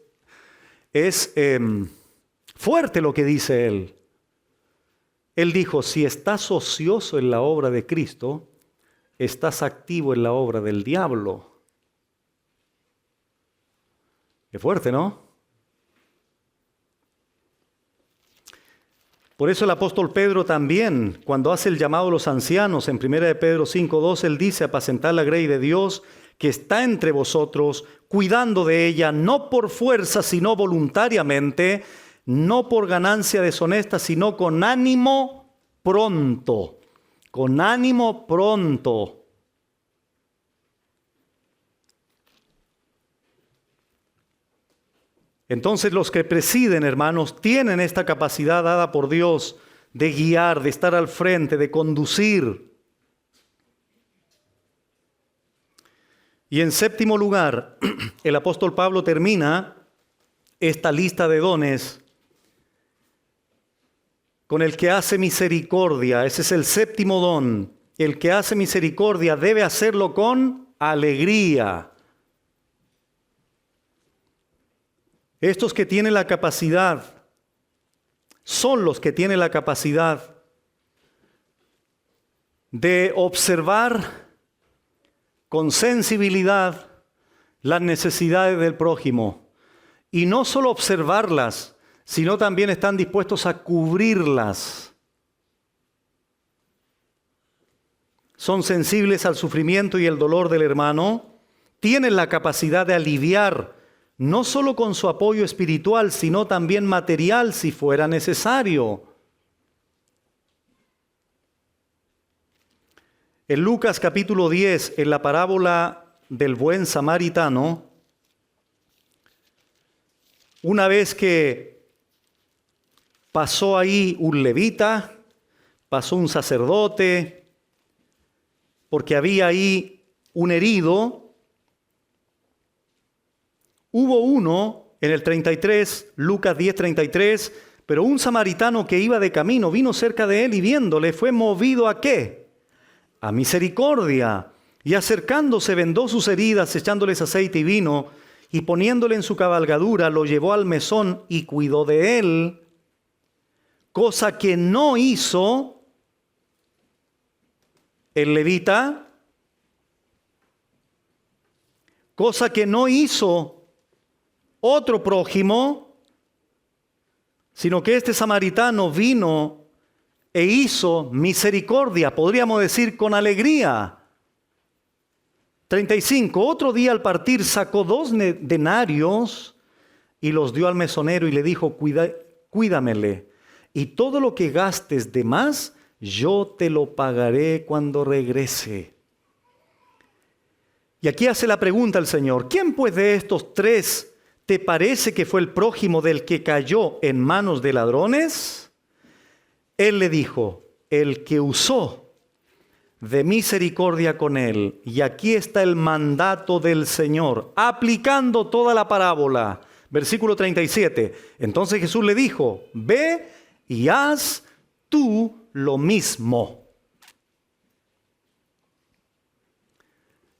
fuerte lo que dice él. Él dijo, si estás ocioso en la obra de Cristo, estás activo en la obra del diablo. Qué fuerte, ¿no? Por eso el apóstol Pedro también, cuando hace el llamado a los ancianos, en 1 de Pedro 5:2, él dice, apacentad la grey de Dios que está entre vosotros, cuidando de ella, no por fuerza, sino voluntariamente, no por ganancia deshonesta, sino con ánimo pronto. Con ánimo pronto. Entonces los que presiden, hermanos, tienen esta capacidad dada por Dios de guiar, de estar al frente, de conducir. Y en séptimo lugar, el apóstol Pablo termina esta lista de dones con el que hace misericordia. Ese es el séptimo don. El que hace misericordia debe hacerlo con alegría. Estos que tienen la capacidad, son los que tienen la capacidad de observar con sensibilidad las necesidades del prójimo. Y no solo observarlas, sino también están dispuestos a cubrirlas. Son sensibles al sufrimiento y el dolor del hermano. Tienen la capacidad de aliviar, no solo con su apoyo espiritual, sino también material si fuera necesario. En Lucas capítulo 10, en la parábola del buen samaritano, una vez que pasó ahí un levita, pasó un sacerdote, porque había ahí un herido, hubo uno en el 33, Lucas 10, 33, pero un samaritano que iba de camino vino cerca de él y viéndole fue movido ¿a qué? A misericordia. Y acercándose vendó sus heridas, echándoles aceite y vino, y poniéndole en su cabalgadura lo llevó al mesón y cuidó de él, cosa que no hizo el levita, cosa que no hizo otro prójimo, sino que este samaritano vino e hizo misericordia, podríamos decir con alegría. 35, otro día al partir sacó 2 denarios y los dio al mesonero y le dijo, cuídamele, y todo lo que gastes de más, yo te lo pagaré cuando regrese. Y aquí hace la pregunta el Señor, ¿quién pues de estos 3 te parece que fue el prójimo del que cayó en manos de ladrones? Él le dijo, el que usó de misericordia con él. Y aquí está el mandato del Señor, aplicando toda la parábola. Versículo 37. Entonces Jesús le dijo, ve y haz tú lo mismo.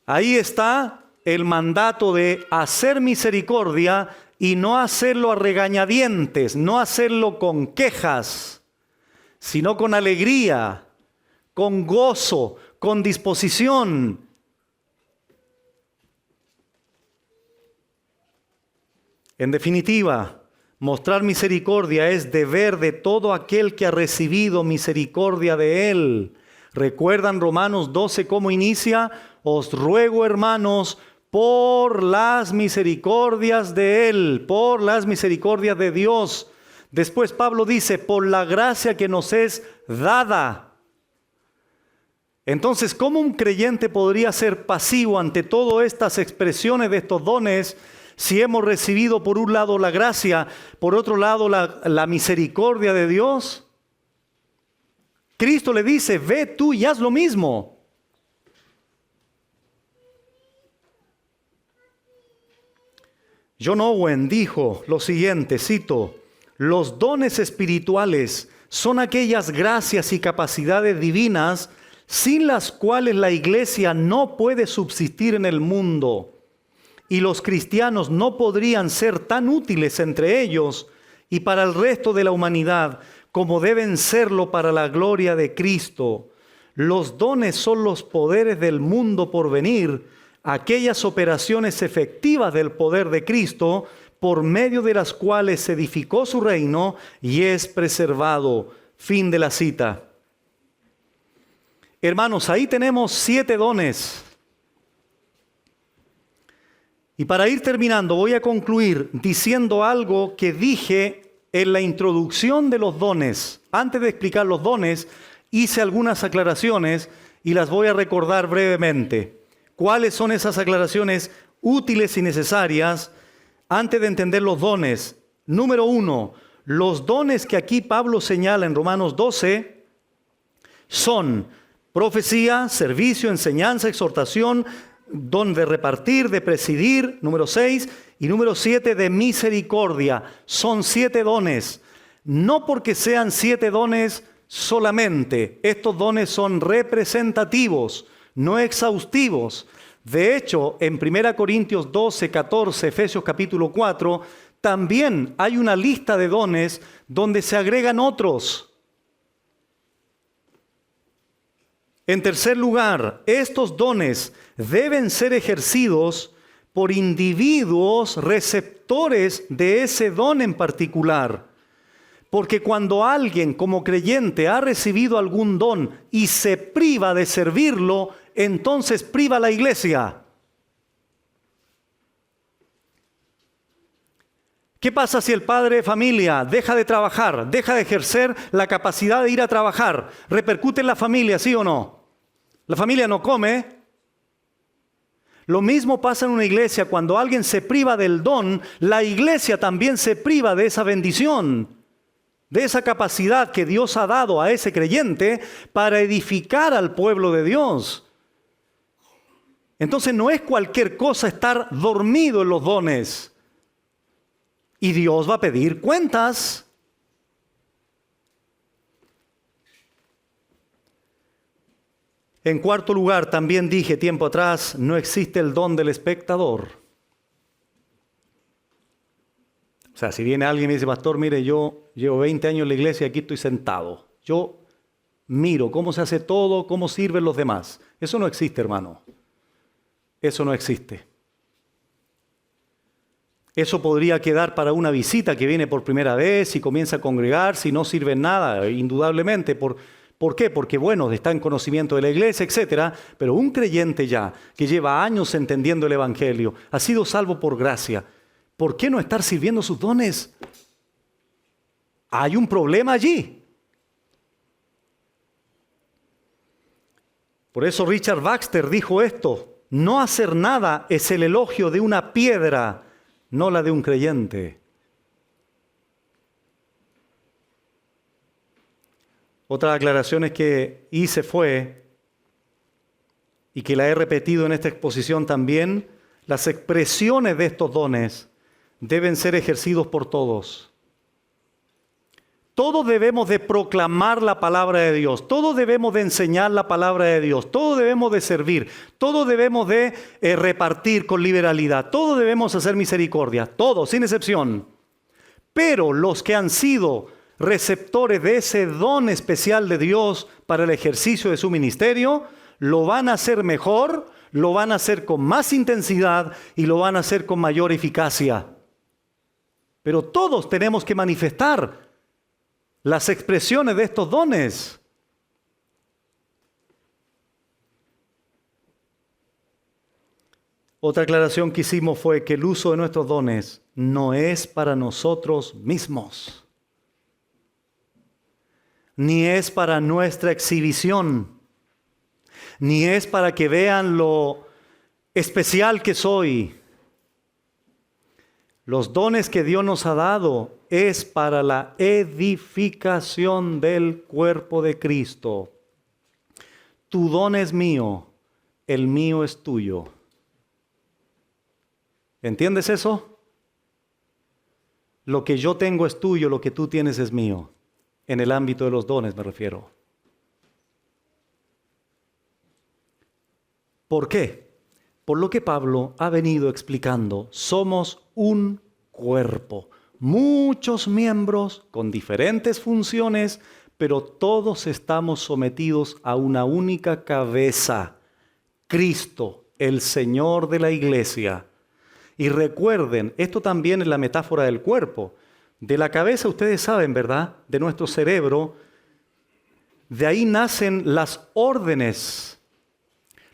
Ahí está el mandato de hacer misericordia y no hacerlo a regañadientes, no hacerlo con quejas, sino con alegría, con gozo, con disposición. En definitiva, mostrar misericordia es deber de todo aquel que ha recibido misericordia de Él. ¿Recuerdan Romanos 12 cómo inicia? Os ruego, hermanos, por las misericordias de Él, por las misericordias de Dios. Después Pablo dice, por la gracia que nos es dada. Entonces, ¿cómo un creyente podría ser pasivo ante todas estas expresiones de estos dones si hemos recibido por un lado la gracia, por otro lado la misericordia de Dios? Cristo le dice, ve tú y haz lo mismo. John Owen dijo lo siguiente, cito, los dones espirituales son aquellas gracias y capacidades divinas sin las cuales la iglesia no puede subsistir en el mundo, y los cristianos no podrían ser tan útiles entre ellos y para el resto de la humanidad como deben serlo para la gloria de Cristo. Los dones son los poderes del mundo por venir, aquellas operaciones efectivas del poder de Cristo por medio de las cuales se edificó su reino y es preservado. Fin de la cita. Hermanos, ahí tenemos 7 dones. Y para ir terminando, voy a concluir diciendo algo que dije en la introducción de los dones. Antes de explicar los dones, hice algunas aclaraciones y las voy a recordar brevemente. ¿Cuáles son esas aclaraciones útiles y necesarias antes de entender los dones? Número 1, los dones que aquí Pablo señala en Romanos 12 son profecía, servicio, enseñanza, exhortación, don de repartir, de presidir, número 6, y número 7, de misericordia. Son 7 dones. No porque sean 7 dones solamente. Estos dones son representativos, no exhaustivos. De hecho, en 1 Corintios 12, 14, Efesios capítulo 4, también hay una lista de dones donde se agregan otros. En tercer lugar, estos dones deben ser ejercidos por individuos receptores de ese don en particular. Porque cuando alguien como creyente ha recibido algún don y se priva de servirlo, entonces priva a la iglesia. ¿Qué pasa si el padre de familia deja de trabajar, deja de ejercer la capacidad de ir a trabajar? ¿Repercute en la familia, sí o no? La familia no come. Lo mismo pasa en una iglesia. Cuando alguien se priva del don, la iglesia también se priva de esa bendición, de esa capacidad que Dios ha dado a ese creyente para edificar al pueblo de Dios. Entonces no es cualquier cosa estar dormido en los dones. Y Dios va a pedir cuentas. En cuarto lugar, también dije tiempo atrás, no existe el don del espectador. O sea, si viene alguien y me dice, pastor, mire, yo llevo 20 años en la iglesia y aquí estoy sentado. Yo miro cómo se hace todo, cómo sirven los demás. Eso no existe, hermano. Eso no existe. Eso podría quedar para una visita que viene por primera vez y comienza a congregarse y no sirve en nada, indudablemente. ¿Por qué? Porque, bueno, está en conocimiento de la iglesia, etc. Pero un creyente ya, que lleva años entendiendo el evangelio, ha sido salvo por gracia. ¿Por qué no estar sirviendo sus dones? Hay un problema allí. Por eso Richard Baxter dijo esto: no hacer nada es el elogio de una piedra, no la de un creyente. Otra aclaración que hice fue, y que la he repetido en esta exposición también, las expresiones de estos dones deben ser ejercidos por todos. Todos debemos de proclamar la palabra de Dios, todos debemos de enseñar la palabra de Dios, todos debemos de servir, todos debemos de repartir con liberalidad, todos debemos hacer misericordia, todos, sin excepción. Pero los que han sido receptores de ese don especial de Dios para el ejercicio de su ministerio, lo van a hacer mejor, lo van a hacer con más intensidad y lo van a hacer con mayor eficacia. Pero todos tenemos que manifestar las expresiones de estos dones. Otra aclaración que hicimos fue que el uso de nuestros dones no es para nosotros mismos, ni es para nuestra exhibición, ni es para que vean lo especial que soy. Los dones que Dios nos ha dado es para la edificación del cuerpo de Cristo. Tu don es mío, el mío es tuyo. ¿Entiendes eso? Lo que yo tengo es tuyo, lo que tú tienes es mío. En el ámbito de los dones me refiero. ¿Por qué? Por lo que Pablo ha venido explicando, somos un cuerpo, muchos miembros con diferentes funciones, pero todos estamos sometidos a una única cabeza, Cristo, el Señor de la iglesia. Y recuerden, esto también es la metáfora del cuerpo. De la cabeza, ustedes saben, ¿verdad? De nuestro cerebro, de ahí nacen las órdenes,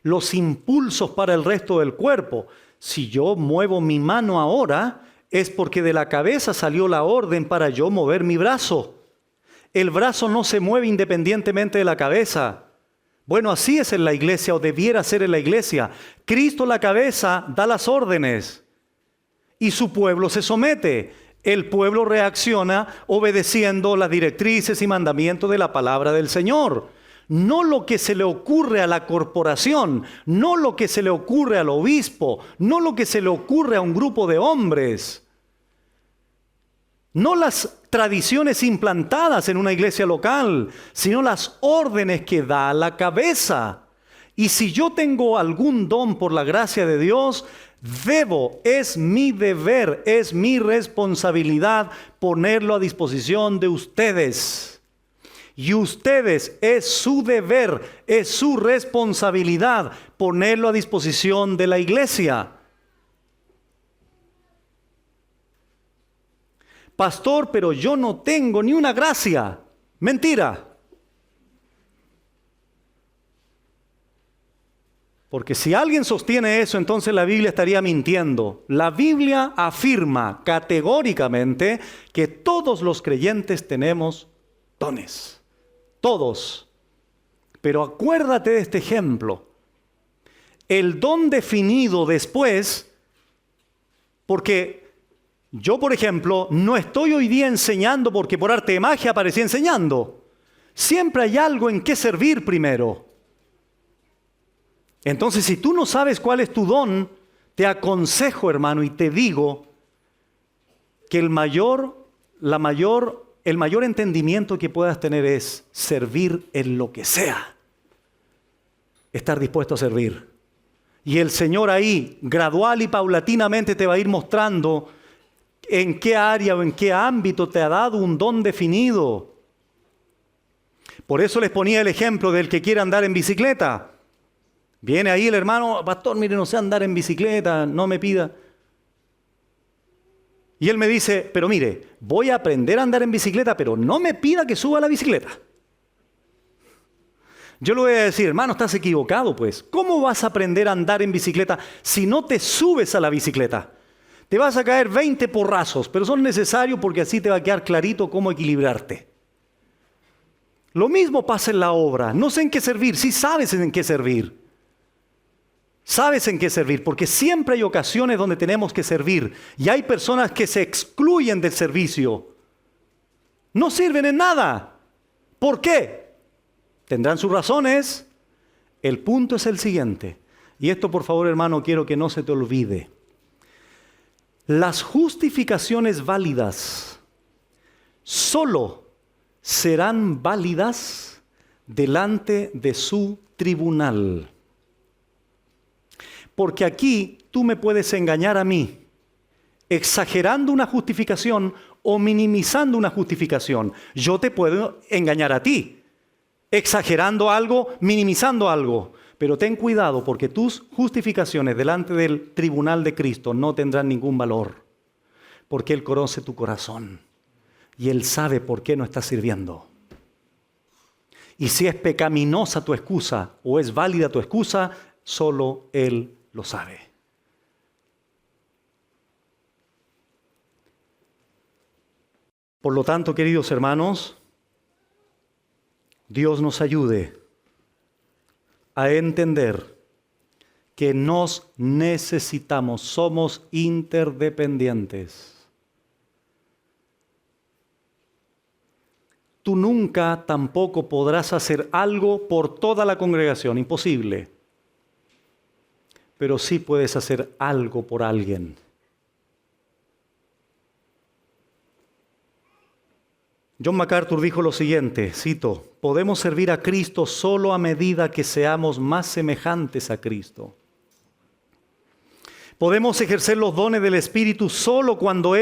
los impulsos para el resto del cuerpo. Si yo muevo mi mano ahora, es porque de la cabeza salió la orden para yo mover mi brazo. El brazo no se mueve independientemente de la cabeza. Bueno, así es en la iglesia, o debiera ser en la iglesia. Cristo, la cabeza, da las órdenes y su pueblo se somete. El pueblo reacciona obedeciendo las directrices y mandamientos de la palabra del Señor. No lo que se le ocurre a la corporación, no lo que se le ocurre al obispo, no lo que se le ocurre a un grupo de hombres. No las tradiciones implantadas en una iglesia local, sino las órdenes que da la cabeza. Y si yo tengo algún don por la gracia de Dios, es mi deber, es mi responsabilidad ponerlo a disposición de ustedes. Y ustedes, es su deber, es su responsabilidad ponerlo a disposición de la iglesia. Pastor, pero yo no tengo ni una gracia. Mentira. Porque si alguien sostiene eso, entonces la Biblia estaría mintiendo. La Biblia afirma categóricamente que todos los creyentes tenemos dones. Todos. Pero acuérdate de este ejemplo. El don definido después, porque yo, por ejemplo, no estoy hoy día enseñando porque por arte de magia aparecí enseñando. Siempre hay algo en qué servir primero. Entonces, si tú no sabes cuál es tu don, te aconsejo, hermano, y te digo que el mayor entendimiento que puedas tener es servir en lo que sea. Estar dispuesto a servir. Y el Señor ahí, gradual y paulatinamente, te va a ir mostrando en qué área o en qué ámbito te ha dado un don definido. Por eso les ponía el ejemplo del que quiere andar en bicicleta. Viene ahí el hermano, pastor, mire, no sé andar en bicicleta, no me pida. Y él me dice, pero mire, voy a aprender a andar en bicicleta, pero no me pida que suba a la bicicleta. Yo le voy a decir, hermano, estás equivocado pues. ¿Cómo vas a aprender a andar en bicicleta si no te subes a la bicicleta? Te vas a caer 20 porrazos, pero son necesarios porque así te va a quedar clarito cómo equilibrarte. Lo mismo pasa en la obra. No sé en qué servir, sí sabes en qué servir. Sabes en qué servir, porque siempre hay ocasiones donde tenemos que servir. Y hay personas que se excluyen del servicio. No sirven en nada. ¿Por qué? Tendrán sus razones. El punto es el siguiente. Y esto, por favor, hermano, quiero que no se te olvide. Las justificaciones válidas solo serán válidas delante de su tribunal. Porque aquí tú me puedes engañar a mí, exagerando una justificación o minimizando una justificación. Yo te puedo engañar a ti, exagerando algo, minimizando algo. Pero ten cuidado porque tus justificaciones delante del tribunal de Cristo no tendrán ningún valor. Porque Él conoce tu corazón y Él sabe por qué no estás sirviendo. Y si es pecaminosa tu excusa o es válida tu excusa, solo Él lo sabe. Por lo tanto, queridos hermanos, Dios nos ayude a entender que nos necesitamos, somos interdependientes. Tú nunca tampoco podrás hacer algo por toda la congregación, imposible. Pero sí puedes hacer algo por alguien. John MacArthur dijo lo siguiente, cito, podemos servir a Cristo solo a medida que seamos más semejantes a Cristo. Podemos ejercer los dones del Espíritu solo cuando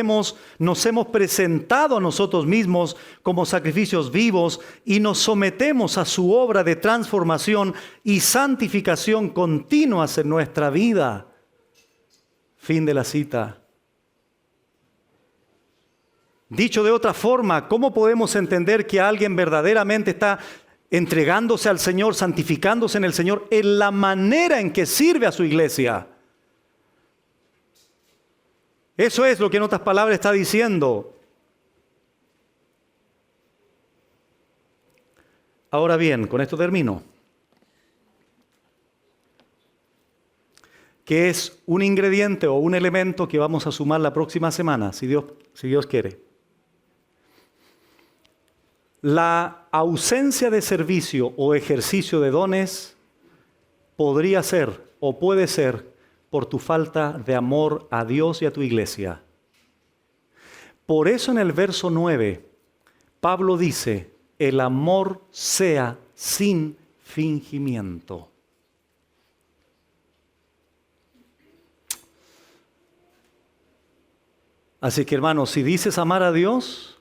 nos hemos presentado a nosotros mismos como sacrificios vivos y nos sometemos a su obra de transformación y santificación continuas en nuestra vida. Fin de la cita. Dicho de otra forma, ¿cómo podemos entender que alguien verdaderamente está entregándose al Señor, santificándose en el Señor, en la manera en que sirve a su iglesia? Eso es lo que en otras palabras está diciendo. Ahora bien, con esto termino. Que es un ingrediente o un elemento que vamos a sumar la próxima semana, si Dios quiere. La ausencia de servicio o ejercicio de dones podría ser o puede ser por tu falta de amor a Dios y a tu iglesia. Por eso en el verso 9, Pablo dice, el amor sea sin fingimiento. Así que hermanos, si dices amar a Dios,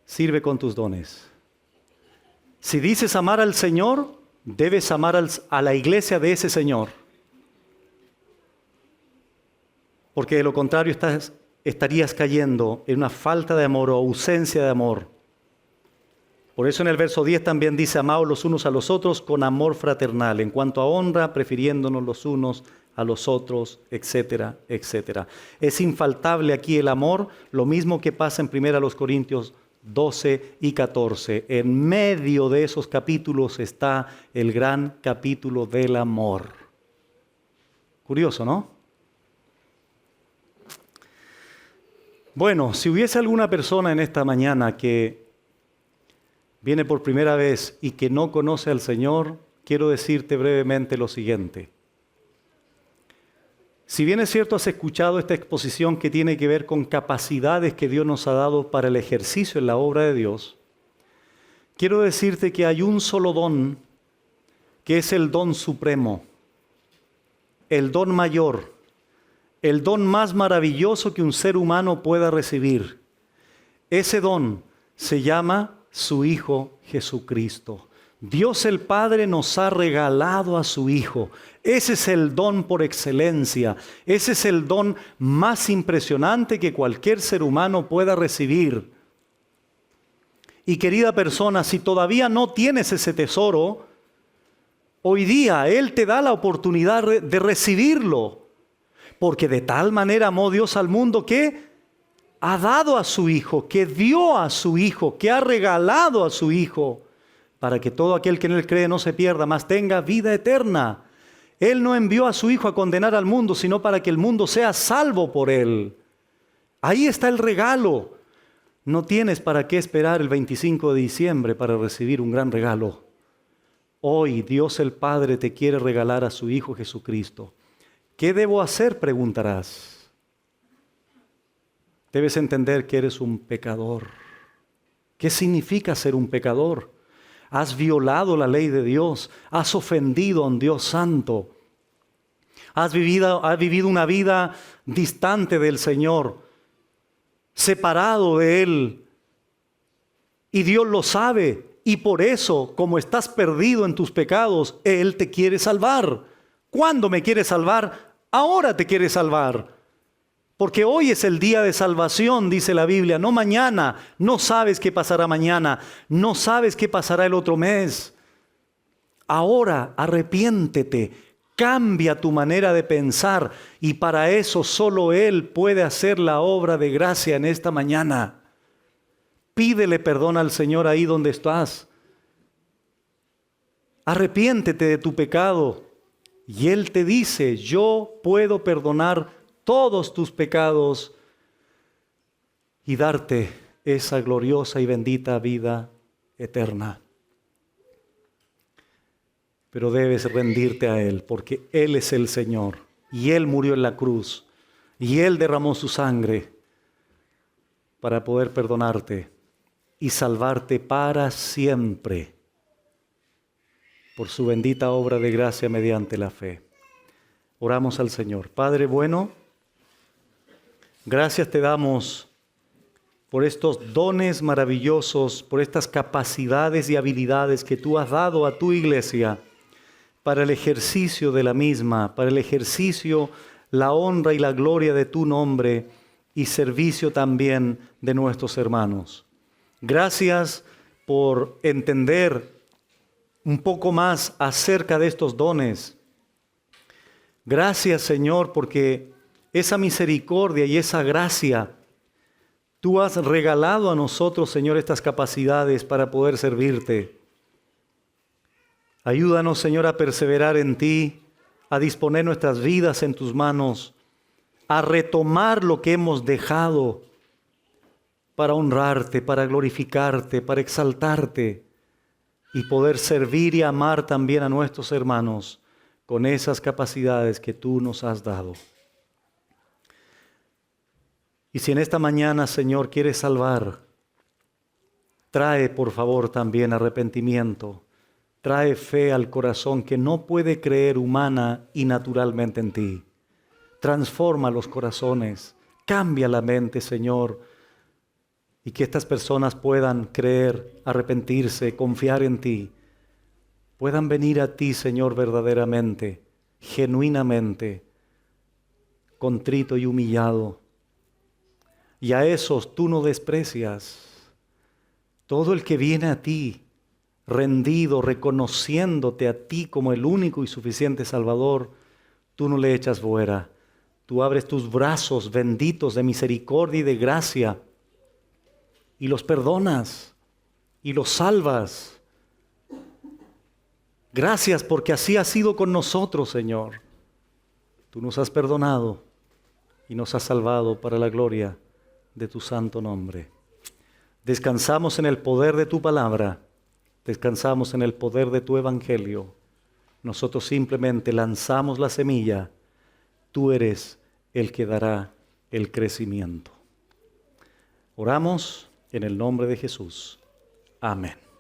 sirve con tus dones. Si dices amar al Señor, debes amar a la iglesia de ese Señor. Porque de lo contrario estarías cayendo en una falta de amor o ausencia de amor. Por eso en el verso 10 también dice, amaos los unos a los otros con amor fraternal, en cuanto a honra, prefiriéndonos los unos a los otros, etcétera, etcétera. Es infaltable aquí el amor, lo mismo que pasa en 1 Corintios 12 y 14. En medio de esos capítulos está el gran capítulo del amor. Curioso, ¿no? Bueno, si hubiese alguna persona en esta mañana que viene por primera vez y que no conoce al Señor, quiero decirte brevemente lo siguiente. Si bien es cierto, has escuchado esta exposición que tiene que ver con capacidades que Dios nos ha dado para el ejercicio en la obra de Dios, quiero decirte que hay un solo don, que es el don supremo, el don mayor, el don más maravilloso que un ser humano pueda recibir. Ese don se llama su Hijo Jesucristo. Dios el Padre nos ha regalado a su Hijo. Ese es el don por excelencia. Ese es el don más impresionante que cualquier ser humano pueda recibir. Y querida persona, si todavía no tienes ese tesoro, hoy día Él te da la oportunidad de recibirlo. Porque de tal manera amó Dios al mundo que ha dado a su Hijo, que dio a su Hijo, que ha regalado a su Hijo, para que todo aquel que en Él cree no se pierda, mas tenga vida eterna. Él no envió a su Hijo a condenar al mundo, sino para que el mundo sea salvo por Él. Ahí está el regalo. No tienes para qué esperar el 25 de diciembre para recibir un gran regalo. Hoy Dios el Padre te quiere regalar a su Hijo Jesucristo. ¿Qué debo hacer?, preguntarás. Debes entender que eres un pecador. ¿Qué significa ser un pecador? Has violado la ley de Dios, has ofendido a un Dios santo, has vivido una vida distante del Señor, separado de Él, y Dios lo sabe, y por eso, como estás perdido en tus pecados, Él te quiere salvar. ¿Cuándo me quiere salvar? Ahora te quiere salvar. Porque hoy es el día de salvación, dice la Biblia, no mañana. No sabes qué pasará mañana, no sabes qué pasará el otro mes. Ahora arrepiéntete, cambia tu manera de pensar y para eso solo Él puede hacer la obra de gracia en esta mañana. Pídele perdón al Señor ahí donde estás. Arrepiéntete de tu pecado y Él te dice, yo puedo perdonar todos tus pecados y darte esa gloriosa y bendita vida eterna. Pero debes rendirte a Él, porque Él es el Señor, y Él murió en la cruz, y Él derramó su sangre para poder perdonarte y salvarte para siempre por su bendita obra de gracia mediante la fe. Oramos al Señor. Padre bueno, gracias te damos por estos dones maravillosos, por estas capacidades y habilidades que tú has dado a tu iglesia para el ejercicio de la misma, para el ejercicio, la honra y la gloria de tu nombre y servicio también de nuestros hermanos. Gracias por entender un poco más acerca de estos dones. Gracias, Señor, porque esa misericordia y esa gracia. Tú has regalado a nosotros, Señor, estas capacidades para poder servirte. Ayúdanos, Señor, a perseverar en ti, a disponer nuestras vidas en tus manos, a retomar lo que hemos dejado para honrarte, para glorificarte, para exaltarte y poder servir y amar también a nuestros hermanos con esas capacidades que tú nos has dado. Y si en esta mañana, Señor, quieres salvar, trae por favor también arrepentimiento, trae fe al corazón que no puede creer humana y naturalmente en ti. Transforma los corazones, cambia la mente, Señor, y que estas personas puedan creer, arrepentirse, confiar en ti, puedan venir a ti, Señor, verdaderamente, genuinamente, contrito y humillado. Y a esos tú no desprecias. Todo el que viene a ti, rendido, reconociéndote a ti como el único y suficiente Salvador, tú no le echas fuera. Tú abres tus brazos benditos de misericordia y de gracia y los perdonas y los salvas. Gracias porque así has sido con nosotros, Señor. Tú nos has perdonado y nos has salvado para la gloria de tu santo nombre. Descansamos en el poder de tu palabra, descansamos en el poder de tu evangelio. Nosotros simplemente lanzamos la semilla, tú eres el que dará el crecimiento. Oramos en el nombre de Jesús. Amén.